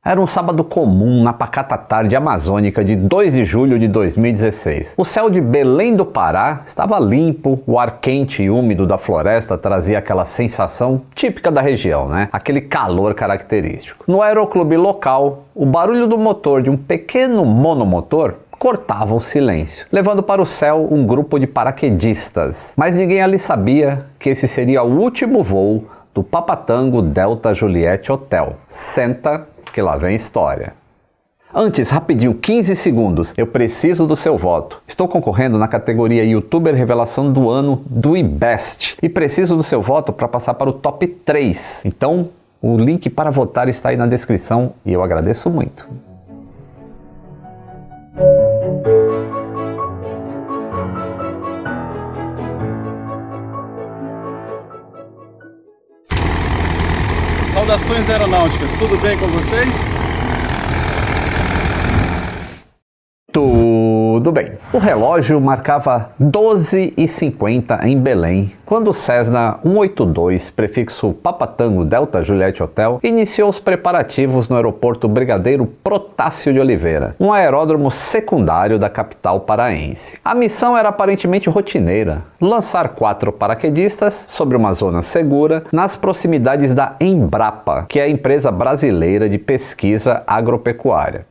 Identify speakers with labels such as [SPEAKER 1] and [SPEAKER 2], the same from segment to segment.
[SPEAKER 1] Era um sábado comum na pacata tarde amazônica de 2 de julho de 2016. O céu de Belém do Pará estava limpo, o ar quente e úmido da floresta trazia aquela sensação típica da região, né? Aquele calor característico. No aeroclube local, o barulho do motor de um pequeno monomotor cortava o silêncio, levando para o céu um grupo de paraquedistas. Mas ninguém ali sabia que esse seria o último voo do Papatango Delta Juliette Hotel. Senta que lá vem história. Antes, rapidinho, 15 segundos, eu preciso do seu voto. Estou concorrendo na categoria YouTuber Revelação do Ano do IBEST e preciso do seu voto para passar para o top 3. Então, o link para votar está aí na descrição e eu agradeço muito.
[SPEAKER 2] Saudações aeronáuticas, tudo bem com vocês?
[SPEAKER 1] Tudo bem. O relógio marcava 12h50 em Belém, quando o Cessna 182, prefixo Papatango Delta Juliette Hotel, iniciou os preparativos no aeroporto Brigadeiro Protásio de Oliveira, um aeródromo secundário da capital paraense. A missão era aparentemente rotineira: lançar 4 paraquedistas sobre uma zona segura nas proximidades da Embrapa, que é a empresa brasileira de pesquisa agropecuária.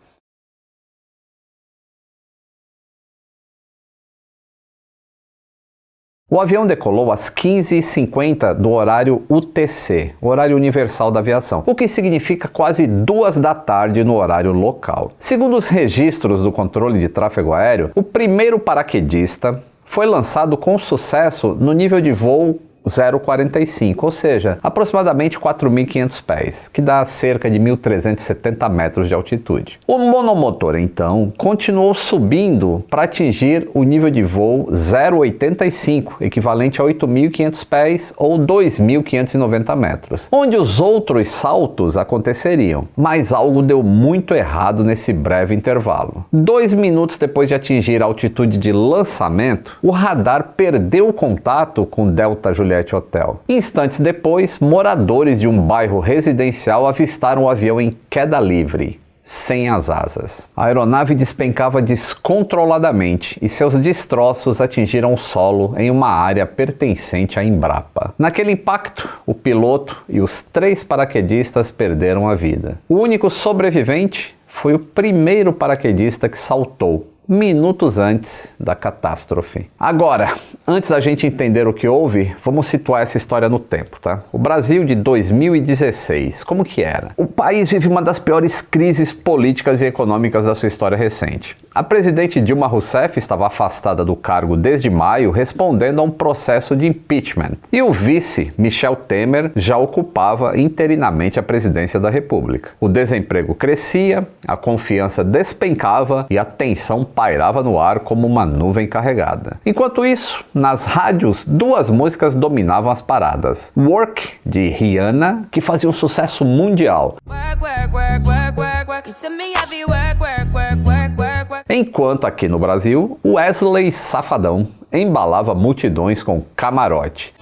[SPEAKER 1] O avião decolou às 15h50 do horário UTC, horário universal da aviação, o que significa quase 2 da tarde no horário local. Segundo os registros do controle de tráfego aéreo, o primeiro paraquedista foi lançado com sucesso no nível de voo 0,45, ou seja, aproximadamente 4.500 pés, que dá cerca de 1.370 metros de altitude. O monomotor, então, continuou subindo para atingir o nível de voo 0,85, equivalente a 8.500 pés ou 2.590 metros, onde os outros saltos aconteceriam. Mas algo deu muito errado nesse breve intervalo. 2 minutos depois de atingir a altitude de lançamento, o radar perdeu o contato com Delta Juliette Hotel. Instantes depois, moradores de um bairro residencial avistaram o avião em queda livre, sem as asas. A aeronave despencava descontroladamente e seus destroços atingiram o solo em uma área pertencente à Embrapa. Naquele impacto, o piloto e os 3 paraquedistas perderam a vida. O único sobrevivente foi o primeiro paraquedista que saltou minutos antes da catástrofe. Agora, antes da gente entender o que houve, vamos situar essa história no tempo, tá? O Brasil de 2016, como que era? O país vive uma das piores crises políticas e econômicas da sua história recente. A presidente Dilma Rousseff estava afastada do cargo desde maio, respondendo a um processo de impeachment. E o vice, Michel Temer, já ocupava interinamente a presidência da República. O desemprego crescia, a confiança despencava e a tensão pairava no ar como uma nuvem carregada. Enquanto isso, nas rádios, 2 músicas dominavam as paradas. Work, de Rihanna, que fazia um sucesso mundial. Enquanto aqui no Brasil, Wesley Safadão embalava multidões com Camarote.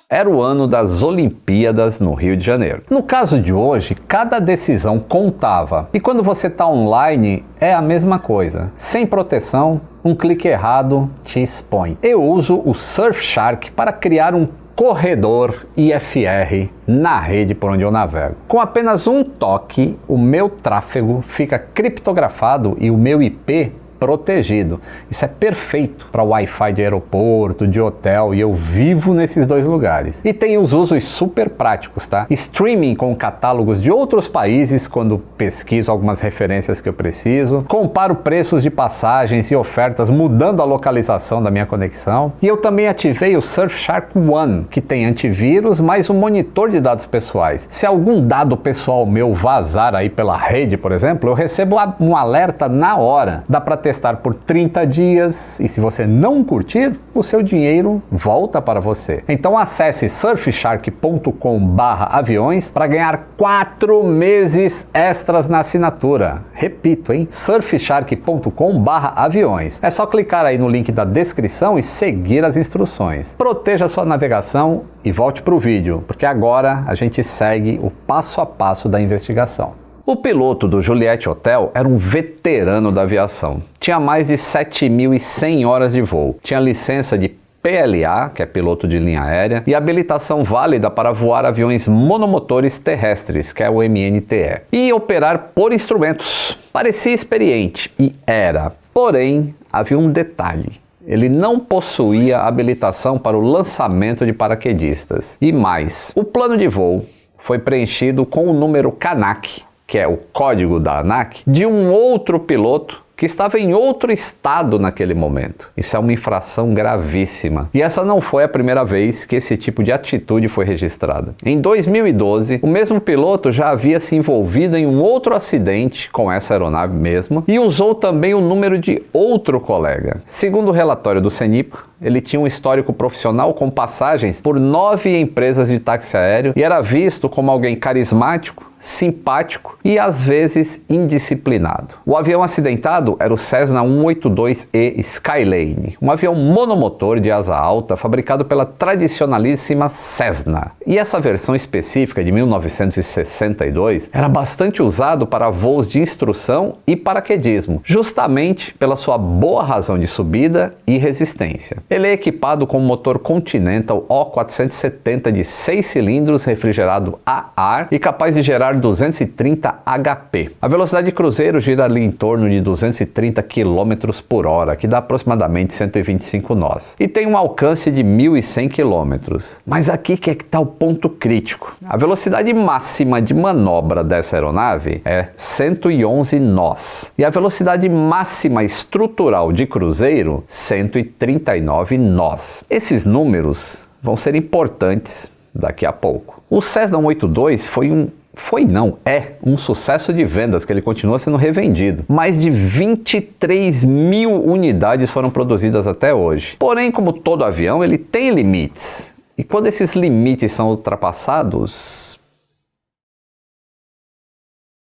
[SPEAKER 1] Era o ano das Olimpíadas no Rio de Janeiro. No caso de hoje, cada decisão contava. E quando você está online, é a mesma coisa. Sem proteção, um clique errado te expõe. Eu uso o Surfshark para criar um corredor IFR na rede por onde eu navego. Com apenas um toque, o meu tráfego fica criptografado e o meu IP protegido. Isso é perfeito para Wi-Fi de aeroporto, de hotel, e eu vivo nesses 2 lugares. E tem os usos super práticos, tá? Streaming com catálogos de outros países quando pesquiso algumas referências que eu preciso, comparo preços de passagens e ofertas mudando a localização da minha conexão. E eu também ativei o Surfshark One, que tem antivírus mais um monitor de dados pessoais. Se algum dado pessoal meu vazar aí pela rede, por exemplo, eu recebo um alerta na hora. Dá para ter testar por 30 dias e se você não curtir, o seu dinheiro volta para você. Então acesse surfshark.com/aviões para ganhar 4 meses extras na assinatura. Repito, hein? surfshark.com/aviões. É só clicar aí no link da descrição e seguir as instruções. Proteja sua navegação e volte para o vídeo, porque agora a gente segue o passo a passo da investigação. O piloto do Juliette Hotel era um veterano da aviação. Tinha mais de 7.100 horas de voo. Tinha licença de PLA, que é piloto de linha aérea, e habilitação válida para voar aviões monomotores terrestres, que é o MNTE, e operar por instrumentos. Parecia experiente, e era. Porém, havia um detalhe. Ele não possuía habilitação para o lançamento de paraquedistas. E mais, o plano de voo foi preenchido com o número CANAC, que é o código da ANAC, de um outro piloto que estava em outro estado naquele momento. Isso é uma infração gravíssima. E essa não foi a primeira vez que esse tipo de atitude foi registrada. Em 2012, o mesmo piloto já havia se envolvido em um outro acidente com essa aeronave mesmo e usou também o número de outro colega. Segundo o relatório do CENIPA, ele tinha um histórico profissional com passagens por 9 empresas de táxi aéreo e era visto como alguém carismático, simpático e às vezes indisciplinado. O avião acidentado era o Cessna 182E Skylane, um avião monomotor de asa alta fabricado pela tradicionalíssima Cessna. E essa versão específica de 1962 era bastante usado para voos de instrução e paraquedismo, justamente pela sua boa razão de subida e resistência. Ele é equipado com um motor Continental O470 de 6 cilindros refrigerado a ar e capaz de gerar 230 HP. A velocidade de cruzeiro gira ali em torno de 230 km por hora, que dá aproximadamente 125 nós. E tem um alcance de 1.100 km. Mas aqui que é que está o ponto crítico. A velocidade máxima de manobra dessa aeronave é 111 nós. E a velocidade máxima estrutural de cruzeiro, 139 nós. Esses números vão ser importantes daqui a pouco. O Cessna 182 é um sucesso de vendas, que ele continua sendo revendido. Mais de 23.000 unidades foram produzidas até hoje. Porém, como todo avião, ele tem limites. E quando esses limites são ultrapassados...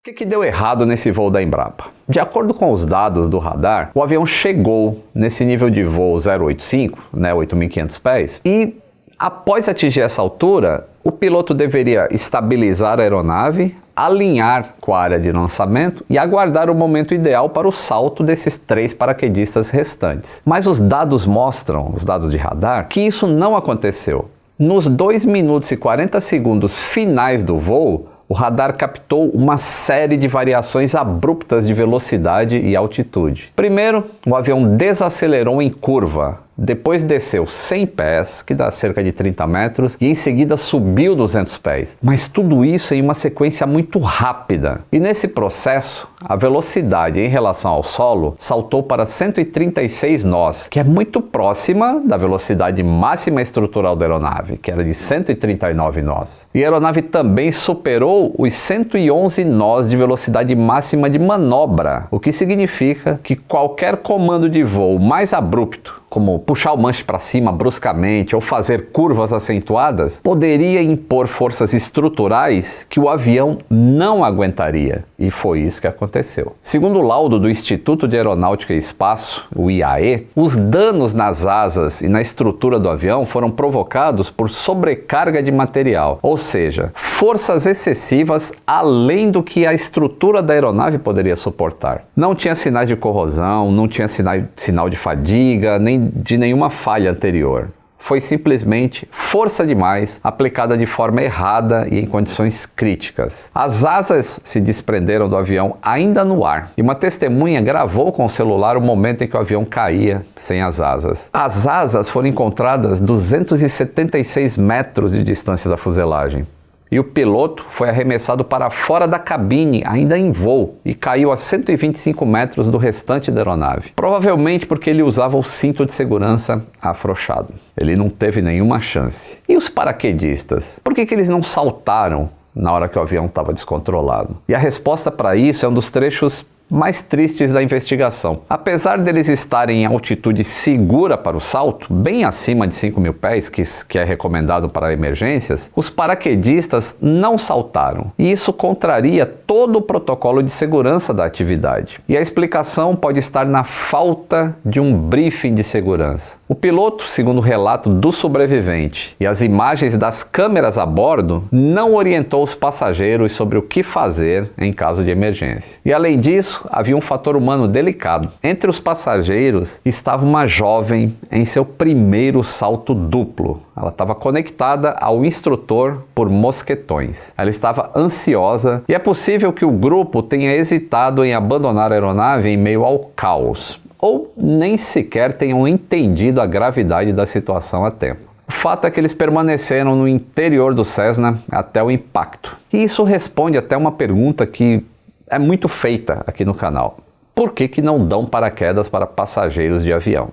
[SPEAKER 1] O que deu errado nesse voo da Embrapa? De acordo com os dados do radar, o avião chegou nesse nível de voo 085, 8.500 pés, e após atingir essa altura, o piloto deveria estabilizar a aeronave, alinhar com a área de lançamento e aguardar o momento ideal para o salto desses 3 paraquedistas restantes. Mas os dados mostram, os dados de radar, que isso não aconteceu. Nos 2 minutos e 40 segundos finais do voo, o radar captou uma série de variações abruptas de velocidade e altitude. Primeiro, o avião desacelerou em curva, depois desceu 100 pés, que dá cerca de 30 metros, e em seguida subiu 200 pés. Mas tudo isso em uma sequência muito rápida. E nesse processo, a velocidade em relação ao solo saltou para 136 nós, que é muito próxima da velocidade máxima estrutural da aeronave, que era de 139 nós. E a aeronave também superou os 111 nós de velocidade máxima de manobra, o que significa que qualquer comando de voo mais abrupto, como puxar o manche para cima bruscamente ou fazer curvas acentuadas, poderia impor forças estruturais que o avião não aguentaria. E foi isso que aconteceu. Segundo o laudo do Instituto de Aeronáutica e Espaço, o IAE, os danos nas asas e na estrutura do avião foram provocados por sobrecarga de material, ou seja, forças excessivas além do que a estrutura da aeronave poderia suportar. Não tinha sinais de corrosão, não tinha sinal de fadiga, nem de nenhuma falha anterior. Foi simplesmente força demais, aplicada de forma errada e em condições críticas. As asas se desprenderam do avião ainda no ar, e uma testemunha gravou com o celular o momento em que o avião caía sem as asas. As asas foram encontradas 276 metros de distância da fuselagem. E o piloto foi arremessado para fora da cabine, ainda em voo, e caiu a 125 metros do restante da aeronave. Provavelmente porque ele usava o cinto de segurança afrouxado. Ele não teve nenhuma chance. E os paraquedistas? Por que eles não saltaram na hora que o avião estava descontrolado? E a resposta para isso é um dos trechos mais tristes da investigação. Apesar deles estarem em altitude segura para o salto, bem acima de 5.000 pés, que é recomendado para emergências, os paraquedistas não saltaram. E isso contraria todo o protocolo de segurança da atividade. E a explicação pode estar na falta de um briefing de segurança. O piloto, segundo o relato do sobrevivente e as imagens das câmeras a bordo, não orientou os passageiros sobre o que fazer em caso de emergência. E além disso, havia um fator humano delicado. Entre os passageiros estava uma jovem em seu primeiro salto duplo. Ela estava conectada ao instrutor por mosquetões. Ela estava ansiosa e é possível que o grupo tenha hesitado em abandonar a aeronave em meio ao caos, ou nem sequer tenham entendido a gravidade da situação a tempo. O fato é que eles permaneceram no interior do Cessna até o impacto. E isso responde até uma pergunta que é muito feita aqui no canal. Por que não dão paraquedas para passageiros de avião?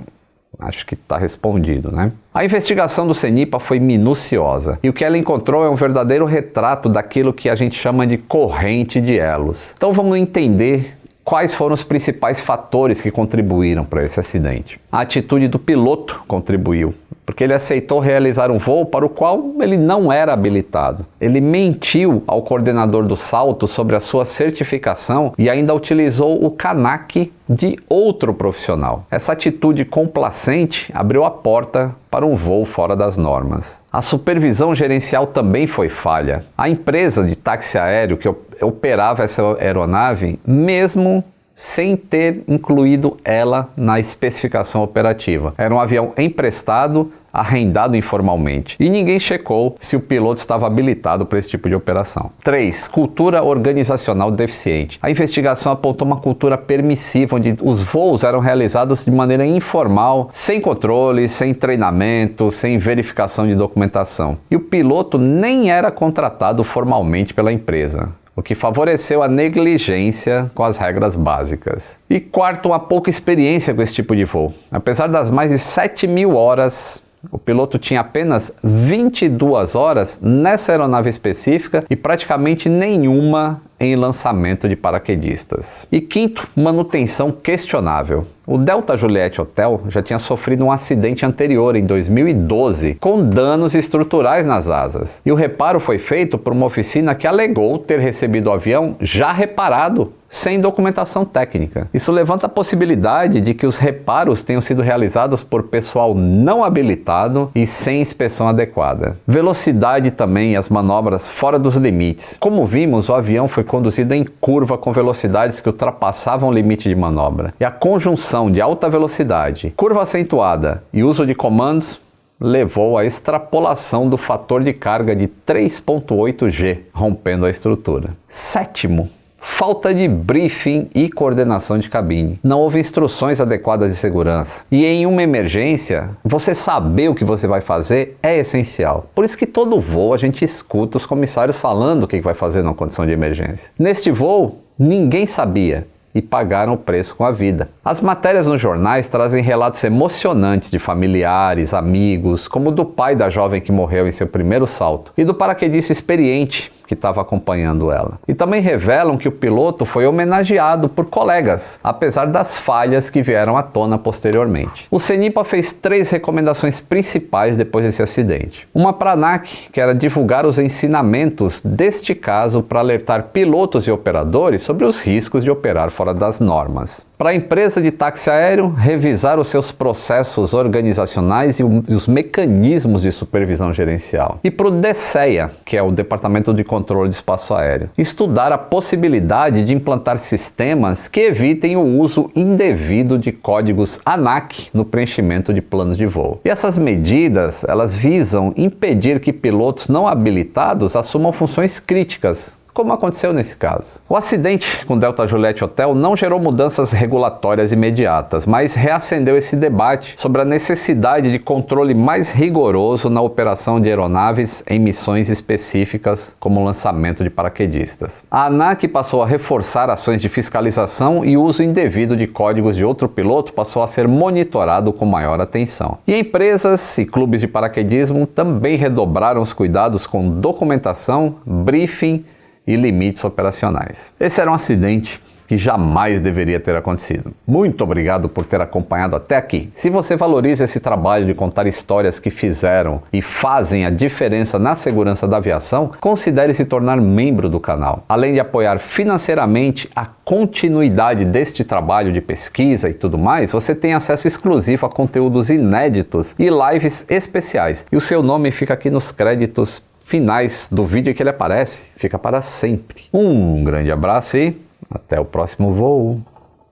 [SPEAKER 1] Acho que está respondido, né? A investigação do CENIPA foi minuciosa e o que ela encontrou é um verdadeiro retrato daquilo que a gente chama de corrente de elos. Então vamos entender quais foram os principais fatores que contribuíram para esse acidente. A atitude do piloto contribuiu, porque ele aceitou realizar um voo para o qual ele não era habilitado. Ele mentiu ao coordenador do salto sobre a sua certificação e ainda utilizou o CANAC de outro profissional. Essa atitude complacente abriu a porta para um voo fora das normas. A supervisão gerencial também foi falha. A empresa de táxi aéreo que operava essa aeronave, mesmo sem ter incluído ela na especificação operativa. Era um avião emprestado, arrendado informalmente. E ninguém checou se o piloto estava habilitado para esse tipo de operação. 3. Cultura organizacional deficiente. A investigação apontou uma cultura permissiva, onde os voos eram realizados de maneira informal, sem controle, sem treinamento, sem verificação de documentação. E o piloto nem era contratado formalmente pela empresa, o que favoreceu a negligência com as regras básicas. E 4, uma pouca experiência com esse tipo de voo. Apesar das mais de 7.000 horas, o piloto tinha apenas 22 horas nessa aeronave específica e praticamente nenhuma em lançamento de paraquedistas. E 5, manutenção questionável. O Delta Juliet Hotel já tinha sofrido um acidente anterior em 2012, com danos estruturais nas asas. E o reparo foi feito por uma oficina que alegou ter recebido o avião já reparado, sem documentação técnica. Isso levanta a possibilidade de que os reparos tenham sido realizados por pessoal não habilitado e sem inspeção adequada. Velocidade também e as manobras fora dos limites. Como vimos, o avião foi conduzido em curva com velocidades que ultrapassavam o limite de manobra. E a conjunção de alta velocidade, curva acentuada e uso de comandos levou à extrapolação do fator de carga de 3,8 G, rompendo a estrutura. 7, falta de briefing e coordenação de cabine. Não houve instruções adequadas de segurança. E em uma emergência, você saber o que você vai fazer é essencial. Por isso que todo voo a gente escuta os comissários falando o que vai fazer numa condição de emergência. Neste voo, ninguém sabia e pagaram o preço com a vida. As matérias nos jornais trazem relatos emocionantes de familiares, amigos, como o do pai da jovem que morreu em seu primeiro salto e do paraquedista experiente que estava acompanhando ela. E também revelam que o piloto foi homenageado por colegas, apesar das falhas que vieram à tona posteriormente. O CENIPA fez 3 recomendações principais depois desse acidente. Uma para a ANAC, que era divulgar os ensinamentos deste caso para alertar pilotos e operadores sobre os riscos de operar fora das normas. Para a empresa de táxi aéreo, revisar os seus processos organizacionais e os mecanismos de supervisão gerencial. E para o DSEA, que é o Departamento de Controle de Espaço Aéreo, estudar a possibilidade de implantar sistemas que evitem o uso indevido de códigos ANAC no preenchimento de planos de voo. E essas medidas, elas visam impedir que pilotos não habilitados assumam funções críticas, como aconteceu nesse caso. O acidente com o Delta Juliet Hotel não gerou mudanças regulatórias imediatas, mas reacendeu esse debate sobre a necessidade de controle mais rigoroso na operação de aeronaves em missões específicas, como o lançamento de paraquedistas. A ANAC passou a reforçar ações de fiscalização e o uso indevido de códigos de outro piloto passou a ser monitorado com maior atenção. E empresas e clubes de paraquedismo também redobraram os cuidados com documentação, briefing e limites operacionais. Esse era um acidente que jamais deveria ter acontecido. Muito obrigado por ter acompanhado até aqui. Se você valoriza esse trabalho de contar histórias que fizeram e fazem a diferença na segurança da aviação, considere se tornar membro do canal. Além de apoiar financeiramente a continuidade deste trabalho de pesquisa e tudo mais, você tem acesso exclusivo a conteúdos inéditos e lives especiais. E o seu nome fica aqui nos créditos finais do vídeo que ele aparece, fica para sempre. Um grande abraço e até o próximo voo.